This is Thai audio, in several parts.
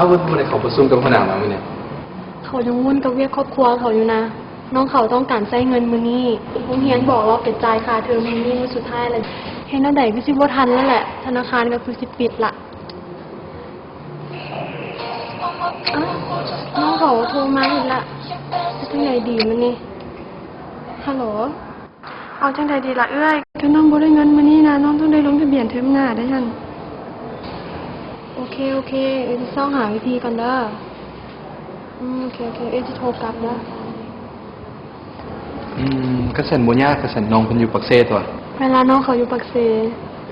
เอาวันนี้เขาประชุมกับหัวหน้ามาเนี่ยเขายังวุ่นกับเวียกครอบครัวเขาอยู่นะน้องเขาต้องการใช้เงินมื้อนี้ลุงเฮียนบอกว่าเป็นจ่ายค่าเทอมมื้อนี้มื้อสุดท้ายเลยเฮ็ดแนวใดก็สิบ่ทันแล้วแหละธนาคารก็คือสิปิดละน้องเขาโทรมาอีกละจะจังไดดีมื้อนี้ฮัลโหลเอาจังไดดีล่ะเอ้ยถ้าน้องบ่ได้เงินมื้อนี้นะน้องต้องได้ลงทะเบียนเทอมหน้าได้หั่นโอเคเอ้ยสิหาวิธีกันเด้อโอเคเอ้ยสิโทรกลับเด้อกระสันบุญญากระสันน้องเพิ่นอยู่ปักเซตัวเวลาน้องเขาอยู่ปักเซ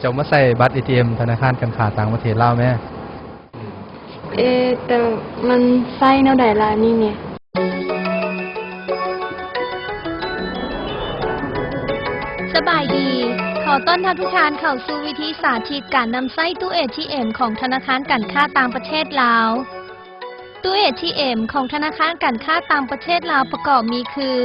เจ้ามาใส่บัตร ATM ธนาคารการค้าต่างประเทศลาวแม่แต่มันใส่แนวใดล่ะนี่เนี่ยสบายดีขอต้อนรับทุกท่านเข้าสู่วิธีสาธิตการนำไส้ตู้ ATM ของธนาคารการค้าต่างประเทศลาวตู้ ATM ของธนาคารการค้าต่างประเทศลาวประกอบมีคือ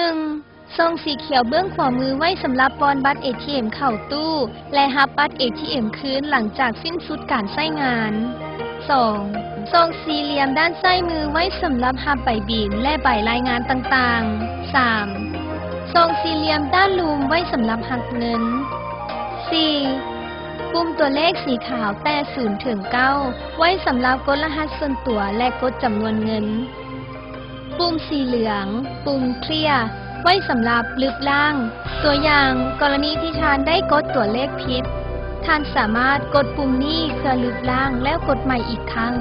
1. ซองสีเขียวเบื้องขวามือไว้สำหรับปอนบัตร ATM เข้าตู้และรับบัตร ATM คืนหลังจากสิ้นสุดการใช้งาน 2. ซองสี่เหลี่ยมด้านซ้ายมือไว้สำหรับรับใบบิลและใบรายงานต่างๆ 3. ซองสี่เหลี่ยมด้านลูมไว้สำหรับหักเงิน 4. ปุ่มตัวเลขสีขาวแต่0 ถึง 9ไว้สำหรับกดรหัสส่วนตัวและกดจำนวนเงินปุ่มสีเหลืองปุ่มเคลียร์ไว้สำหรับลึกล่างตัวอย่างกรณีที่ท่านได้กดตัวเลขผิดท่านสามารถกดปุ่มนี้เพื่อลึกล่างแล้วกดใหม่อีกครั้ง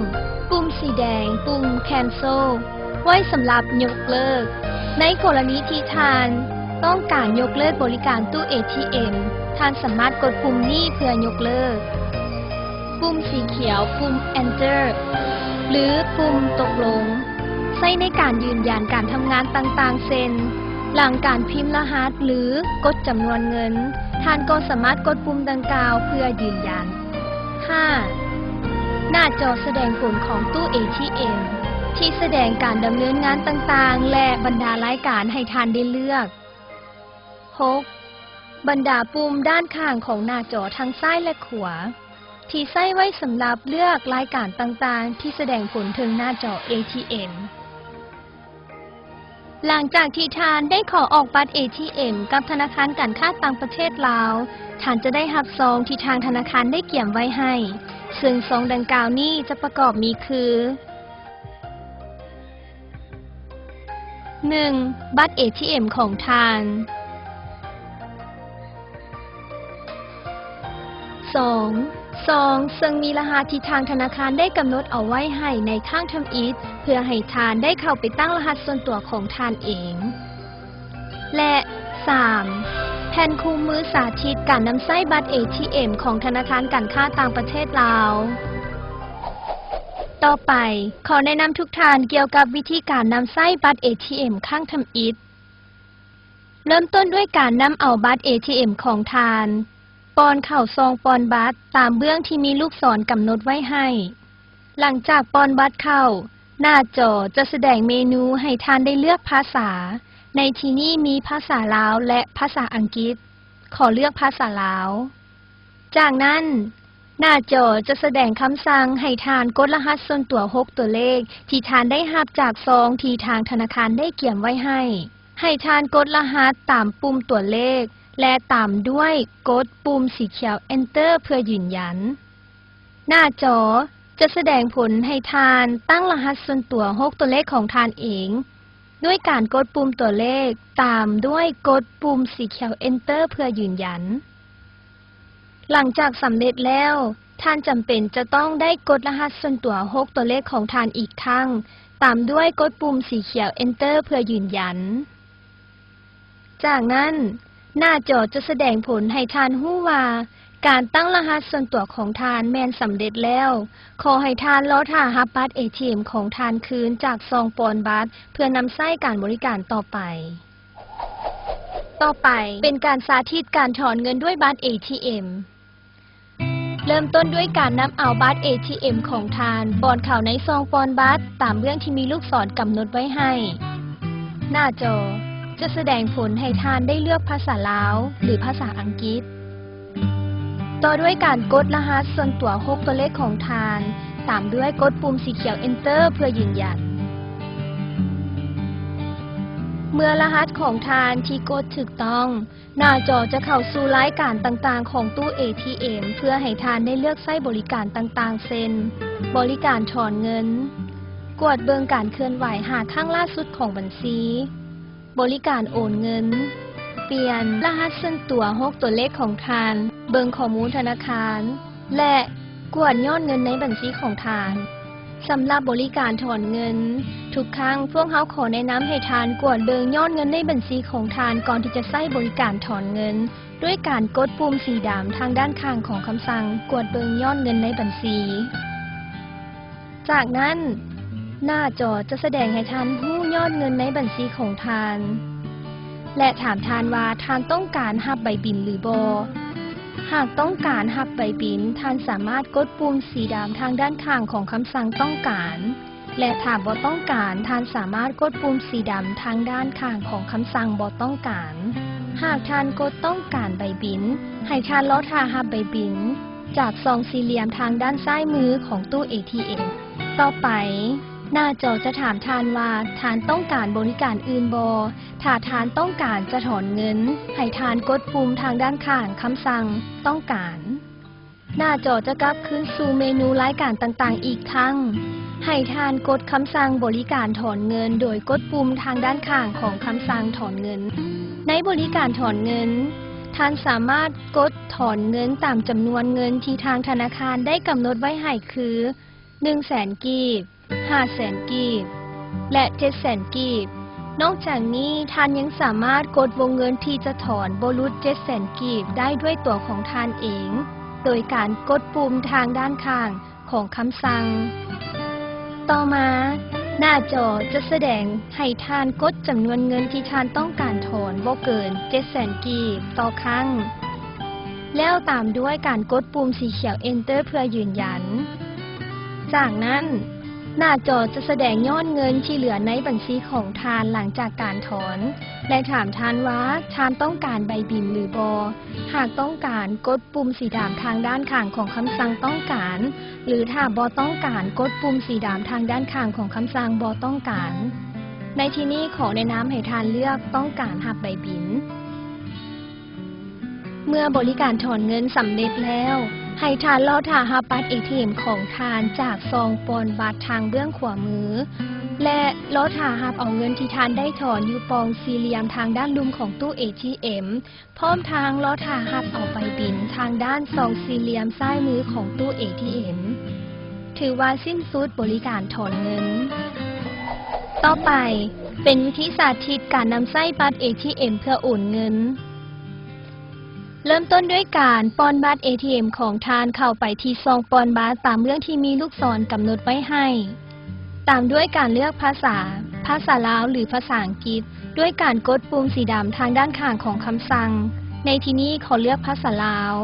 ปุ่มสีแดงปุ่ม cancel ไว้สำหรับยกเลิกในกรณีที่ท่านต้องการยกเลิกบริการตู้ ATM ท่านสามารถกดปุ่มนี้เพื่อยกเลิกปุ่มสีเขียวปุ่ม enter หรือปุ่มตกลงใช้ในการยืนยันการทำงานต่างๆเช่นหลังการพิมพ์รหัสหรือกดจำนวนเงินท่านก็สามารถกดปุ่มดังกล่าวเพื่อยืนยัน 5. หน้าจอแสดงผลของตู้ ATM ที่แสดงการดำเนินงานต่างๆและบรรดารายการให้ท่านได้เลือก 6. บรรดาปุ่มด้านข้างของหน้าจอทั้งซ้ายและขวาที่ใช้ไว้สำหรับเลือกรายการต่างๆที่แสดงผลถึงหน้าจอ ATMหลังจากที่ท่านได้ขอออกบัตร ATM กับธนาคารการค้าต่างประเทศลาวท่านจะได้รับซองที่ทางธนาคารได้เกี่ยมไว้ให้ซึ่งซองดังกล่าวนี้จะประกอบมีคือ 1. บัตร ATM ของท่าน 2. ซองซึ่งมีรหัสที่ทางธนาคารได้กำหนดเอาไว้ให้ในข้างทำอิฐเพื่อให้ท่านได้เข้าไปตั้งรหัสส่วนตัวของท่านเองและ 3. แผ่นคู่มือสาธิตการนำไส้บัตร ATM ของธนาคารการค้าต่างประเทศลาวต่อไปขอแนะนำทุกท่านเกี่ยวกับวิธีการนำไส้บัตร ATM ข้างทำอิฐเริ่มต้นด้วยการนำเอาบัตร ATM ของท่านปอนเข้าซองปอนบัตรตามเบื้องที่มีลูกศรกำหนดไว้ให้หลังจากปอนบัตรเข้าหน้าจอจะแสดงเมนูให้ท่านได้เลือกภาษาในที่นี้มีภาษาลาวและภาษาอังกฤษขอเลือกภาษาลาวจากนั้นหน้าจอจะแสดงคำสั่งให้ท่านกดรหัสส่วนตัว6ตัวเลขที่ท่านได้รับจากซองที่ทางธนาคารได้เขียนไว้ให้ท่านกดรหัสตามปุ่มตัวเลขและตามด้วยกดปุ่มสีเขียว Enter เพื่อยืนยันหน้าจอจะแสดงผลให้ท่านตั้งรหัสส่วนตัว6ตัวเลขของท่านเองด้วยการกดปุ่มตัวเลขตามด้วยกดปุ่มสีเขียว Enter เพื่อยืนยันหลังจากสำเร็จแล้วท่านจำเป็นจะต้องได้กดรหัสส่วนตัว6ตัวเลขของท่านอีกครั้งตามด้วยกดปุ่มสีเขียว Enter เพื่อยืนยันจากนั้นหน้าจอจะแสดงผลให้ท่านรู้ว่าการตั้งรหัสส่วนตัวของท่านแม่นสำเร็จแล้วขอให้ท่านรอท่ารับบัตร ATM ของท่านคืนจากซองปอนบัตรเพื่อนำใช้การบริการต่อไปเป็นการสาธิตการถอนเงินด้วยบัตร ATM เริ่มต้นด้วยการนำเอาบัตร ATM ของท่านปอนเข้าในซองปอนบัตรตามเบื้องที่มีลูกศรกำหนดไว้ให้หน้าจอจะแสดงผลให้ท่านได้เลือกภาษาลาวหรือภาษาอังกฤษ ต่อด้วยการกดรหัสส่วนตัว6ตัวเลขของทานตามด้วยกดปุ่มสีเขียว Enter เพื่อยืนยันเมื่อรหัสของทานที่กดถูกต้องหน้าจอจะเข้าสู่รายการต่างๆของตู้ ATM เพื่อให้ทานได้เลือกใช้บริการต่างๆเช่นบริการถอนเงินกวดเบิ่งการเคลื่อนไหวหาข้างล่าสุดของบัญชีบริการโอนเงินเปลี่ยนรหัสส่วนตัว6ตัวเลขของทานเบิ่งข้อมูลธนาคารและกวดยอดเงินในบัญชีของทานสำหรับบริการถอนเงินทุกครั้งพวกเขาขอแนะนำให้ทานกวดเบิ่งยอดเงินในบัญชีของทานก่อนที่จะใช้บริการถอนเงินด้วยการกดปุ่มสีดำทางด้านข้างของคำสั่งกวดเบิ่งยอดเงินในบัญชีจากนั้นหน้าจอจะแสดงให้ทานรู้ยอดเงินในบัญชีของทานและถามทานว่าทานต้องการรับใบบิลหรือบ่หากต้องการรับใบบิลทานสามารถกดปุ่มสีดำทางด้านข้างของคำสั่งต้องการและถ้าบ่ต้องการทานสามารถกดปุ่มสีดำทางด้านข้างของคำสั่งบ่ต้องการหากทานกดต้องการใบบิลให้ทานรอท่ารับใบบิลจากซองสี่เหลี่ยมทางด้านซ้ายมือของตู้ ATM ต่อไปหน้าจอจะถามทานว่าทานต้องการบริการอื่นบ่ถ้าทานต้องการจะถอนเงินให้ทานกดปุ่มทางด้านข้างคำสั่งต้องการหน้าจอจะกลับคืนสู่เมนูรายการต่างๆอีกครั้งให้ทานกดคำสั่งบริการถอนเงินโดยกดปุ่มทางด้านข้างของคำสั่งถอนเงินในบริการถอนเงินทานสามารถกดถอนเงินตามจำนวนเงินที่ทางธนาคารได้กำหนดไว้ให้คือ 100,000 กีบ500,000 กีบและ 700,000 กีบนอกจากนี้ทานยังสามารถกดวงเงินที่จะถอนบ่รุด 700,000 กีบได้ด้วยตัวของทานเองโดยการกดปุ่มทางด้านข้างของคำสั่งต่อมาหน้าจอจะแสดงให้ทานกดจำนวนเงินที่ทานต้องการถอนบ่เกิน 700,000 กีบต่อครั้งแล้วตามด้วยการกดปุ่มสีเขียว Enter เพื่อยืนยันจากนั้นหน้าจอจะแสดงยอดเงินที่เหลือในบัญชีของทานหลังจากการถอนและถามทานว่าทานต้องการใบบิลหรือบ่หากต้องการกดปุ่มสีดำทางด้านข้างของคำสั่งต้องการหรือถ้าบ่ต้องการกดปุ่มสีดำทางด้านข้างของคำสั่งบ่ต้องการในที่นี้ขอแนะนำให้ทานเลือกต้องการรับใบบิลเมื่อบริการถอนเงินสำเร็จแล้วให้ทานรอท่ารับบัตร ATM ของทานจากซองปอนบัตรทางเบื้องขวามือและรอท่ารับเอาเงินที่ทานได้ถอนอยู่ปองสี่เหลี่ยมทางด้านลุ่มของตู้ ATM พร้อมทางรอท่ารับเอาใบบิลทางด้านซองสี่เหลี่ยมซ้ายมือของตู้ ATM ถือว่าสิ้นสุดบริการถอนเงินต่อไปเป็นวิธีสาธิตการนำใช้บัตร ATM เพื่อโอนเงินเริ่มต้นด้วยการป้อนบัตร ATM ของทานเข้าไปที่ซองป้อนบัตรตามเรื่องที่มีลูกศรกำหนดไว้ให้ตามด้วยการเลือกภาษาลาวหรือภาษาอังกฤษด้วยการกดปุ่มสีดำทางด้านข้างของคำสั่งในที่นี้ขอเลือกภาษาลาว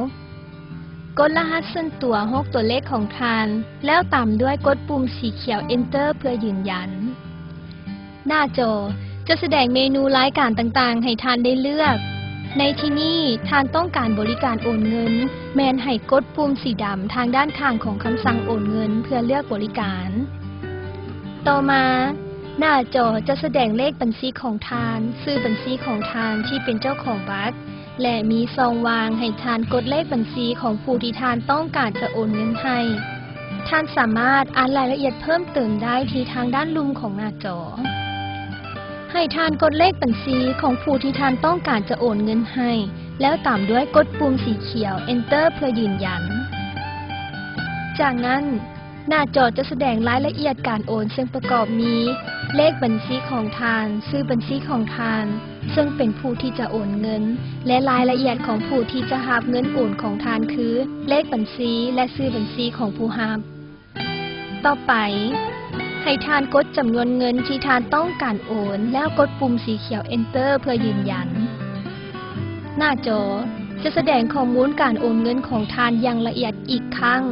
กดรหัสส่วนตัว6ตัวเลขของทานแล้วตามด้วยกดปุ่มสีเขียว Enter เพื่อยืนยันหน้าจอจะแสดงเมนูรายการต่างๆให้ทานได้เลือกในที่นี้ทานต้องการบริการโอนเงินแมนให้กดปุ่มสีดำทางด้านข้างของคำสั่งโอนเงินเพื่อเลือกบริการต่อมาหน้าจอจะแสดงเลขบัญชีของทานชื่อบัญชีของทานที่เป็นเจ้าของบัตรและมีซองวางให้ทานกดเลขบัญชีของผู้ที่ทานต้องการจะโอนเงินให้ทานสามารถอ่านรายละเอียดเพิ่มเติมได้ที่ทางด้านลุ่มของหน้าจอให้ทานกดเลขบัญชีของผู้ที่ทานต้องการจะโอนเงินให้แล้วตามด้วยกดปุ่มสีเขียว Enter เพื่อยืนยันจากนั้นหน้าจอจะแสดงรายละเอียดการโอนซึ่งประกอบมีเลขบัญชีของทานชื่อบัญชีของทานซึ่งเป็นผู้ที่จะโอนเงินและรายละเอียดของผู้ที่จะรับเงินโอนของทานคือเลขบัญชีและชื่อบัญชีของผู้รับต่อไปให้ทานกดจำนวนเงินที่ทานต้องการโอนแล้วกดปุ่มสีเขียว Enter เพื่อยืนยันหน้าจอจะแสดงข้อมูลการโอนเงินของทานอย่างละเอียดอีกครั้ง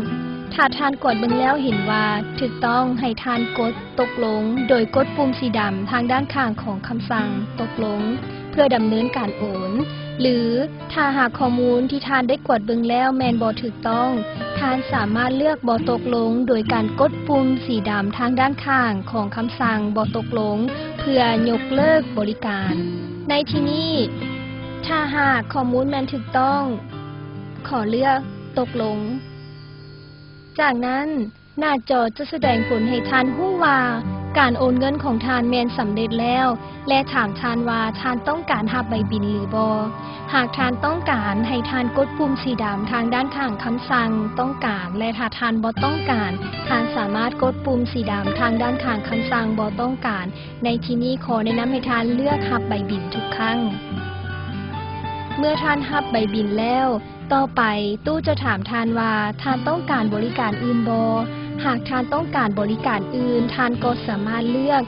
ถ้าทานกดเบิ่งแล้วเห็นว่าถูกต้องให้ทานกดตกลงโดยกดปุ่มสีดำทางด้านข้างของคำสั่งตกลงเพื่อดำเนินการโอน หรือถ้าหากข้อมูลที่ท่านได้กวดเบิ่งแล้วแมนบ่ถูกต้องท่านสามารถเลือกบ่ตกลงโดยการกดปุ่มสีดำทางด้านข้างของคำสั่งบ่ตกลงเพื่อยกเลิกบริการในที่นี้ถ้าหากข้อมูลแมนถูกต้องขอเลือกตกลงจากนั้นหน้าจอจะแสดงผลให้ท่านรู้ว่าการโอนเงินของท่านแมนสำเร็จแล้วและถามท่านว่าท่านต้องการรับใบบิลหรือบ่หากท่านต้องการให้ท่านกดปุ่มสีดำทางด้านข้างคำสั่งต้องการและถ้าท่านบ่ต้องการท่านสามารถกดปุ่มสีดำทางด้านข้างคำสั่งบ่ต้องการในที่นี้ขอแนะนำให้ท่านเลือกรับใบบิลทุกครั้งเมื่อท่านรับใบบิลแล้วต่อไปตู้จะถามท่านว่าท่านต้องการบริการอื่นบ่หากท่านต้องการบริการอื่นท่านก็สามารถเลือก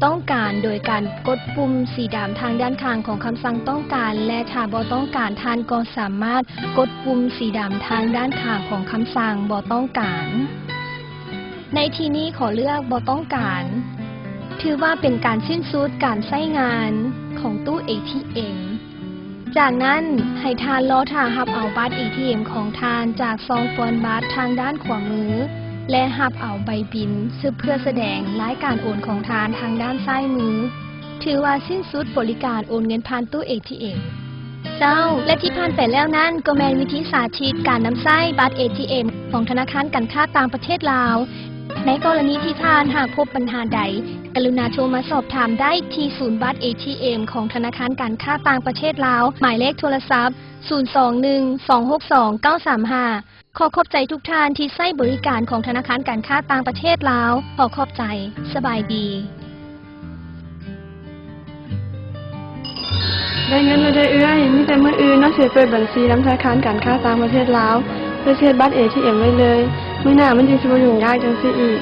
ต้องการโดยการกดปุ่มสีดำทางด้านข้างของคำสั่งต้องการและถ้าบ่ต้องการท่านก็สามารถกดปุ่มสีดำทางด้านข้างของคำสั่งบ่ต้องการในที่นี้ขอเลือกบ่ต้องการถือว่าเป็นการสิ้นสุดการใช้งานของตู้ ATMจากนั้นให้ท่านรอท่ารับเอาบัตร ATM ของท่านจากซองปอนบัตรทางด้านขวามือและรับเอาใบบิลซึ่งเพื่อแสดงรายการโอนของท่านทางด้านซ้ายมือถือว่าสิ้นสุดบริการโอนเงินผ่านตู้ ATM เจ้าและที่ผ่านไปแล้วนั้นก็แม่นวิธีสาธิตการนำใช้บัตร ATM ของธนาคารการค้าต่างประเทศลาวในกรณีที่ท่านหากพบปัญหาใดกรุณาโทรมาสอบถามได้ที่ศูนย์บัตร ATM ของธนาคารการค้าต่างประเทศลาวหมายเลขโทรศัพท์ 021-262-935 ขอขอบใจทุกท่านที่ใช้บริการของธนาคารการค้าต่างประเทศลาวขอขอบใจสบายดีได้เงินแล้วได้เอื้อยมีแต่มื้ออื่นเนาะสิเปิดบัญชีธนาคารการค้าต่างประเทศลาวเพื่อเช็ดบัตร ATM ไว้เลยมื้อหน้ามันสิบ่ยุ่งยากจังซี่อีก